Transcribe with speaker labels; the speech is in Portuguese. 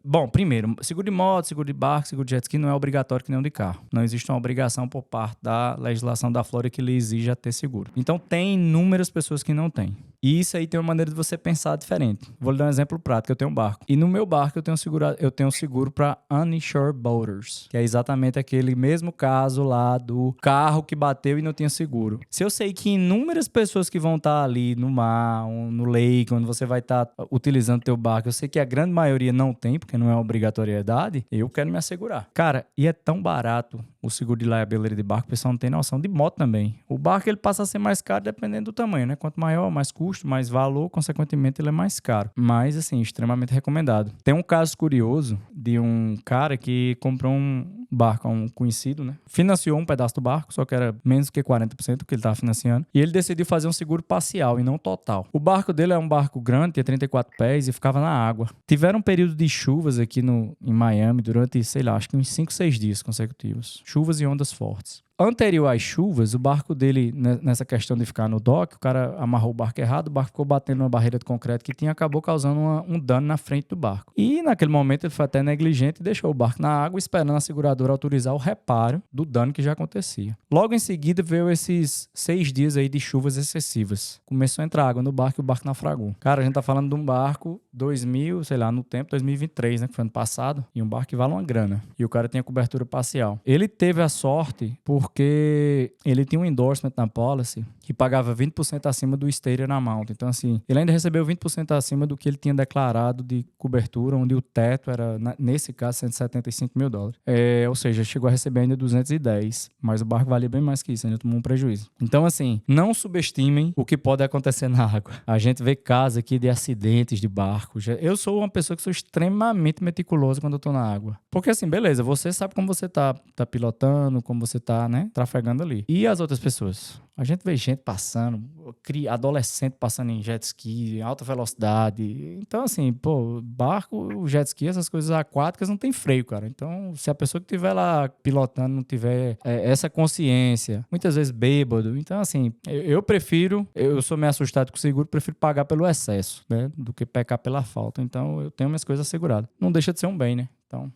Speaker 1: Bom, primeiro, seguro de moto, seguro de barco, seguro de jet ski não é obrigatório que nem o de carro. Não existe uma obrigação por parte da legislação da Flórida que lhe exija ter seguro. Então, tem inúmeras pessoas que não têm. E isso aí tem uma maneira de você pensar diferente. Vou lhe dar um exemplo prático. Eu tenho um barco. E no meu barco eu tenho seguro para uninsured boaters, que é exatamente aquele mesmo caso lá do carro que bateu e não tinha seguro. Se eu sei que inúmeras pessoas que vão estar ali no mar, no lake, onde você vai estar utilizando teu barco, eu sei que a grande maioria não tem, porque não é obrigatoriedade, eu quero me assegurar. Cara, e é tão barato o seguro de liability de barco, o pessoal não tem noção. De moto também. O barco ele passa a ser mais caro dependendo do tamanho, né? Quanto maior, mais custo, mais valor, consequentemente ele é mais caro. Mas, assim, extremamente recomendado. Tem um caso curioso de um cara que comprou um barco a um conhecido, né? Financiou um pedaço do barco, só que era menos que 40% do que ele estava financiando. E ele decidiu fazer um seguro parcial e não total. O barco dele é um barco grande, tinha 34 pés e ficava na água. Tiveram um período de chuvas aqui em Miami durante, sei lá, acho que uns 5, 6 dias consecutivos. Chuvas e ondas fortes. Anterior às chuvas, o barco dele, nessa questão de ficar no dock, o cara amarrou o barco errado, o barco ficou batendo numa barreira de concreto que tinha, acabou causando um dano na frente do barco. E naquele momento ele foi até negligente e deixou o barco na água, esperando a seguradora autorizar o reparo do dano que já acontecia. Logo em seguida veio esses 6 dias aí de chuvas excessivas. Começou a entrar água no barco e o barco naufragou. Cara, a gente tá falando de um barco 2000, sei lá, no tempo 2023, né, que foi ano passado, e um barco que vale uma grana. E o cara tinha cobertura parcial. Ele teve a sorte porque ele tinha um endorsement na policy que pagava 20% acima do stated amount. Então, assim, ele ainda recebeu 20% acima do que ele tinha declarado de cobertura, onde o teto era, nesse caso, $175 mil. Ou seja, chegou a receber ainda 210, mas o barco valia bem mais que isso, ainda tomou um prejuízo. Então, assim, não subestimem o que pode acontecer na água. A gente vê casos aqui de acidentes de barco. Eu sou uma pessoa que sou extremamente meticulosa quando eu tô na água. Porque, assim, beleza, você sabe como você tá pilotando, como você tá, né, trafegando ali. E as outras pessoas? A gente vê gente passando, adolescente passando em jet ski, em alta velocidade. Então, assim, pô, barco, jet ski, essas coisas aquáticas não tem freio, cara. Então, se a pessoa que estiver lá pilotando não tiver essa consciência, muitas vezes bêbado. Então, assim, eu sou meio assustado com o seguro, prefiro pagar pelo excesso, né, do que pecar pela falta. Então, eu tenho minhas coisas asseguradas. Não deixa de ser um bem, né? Então...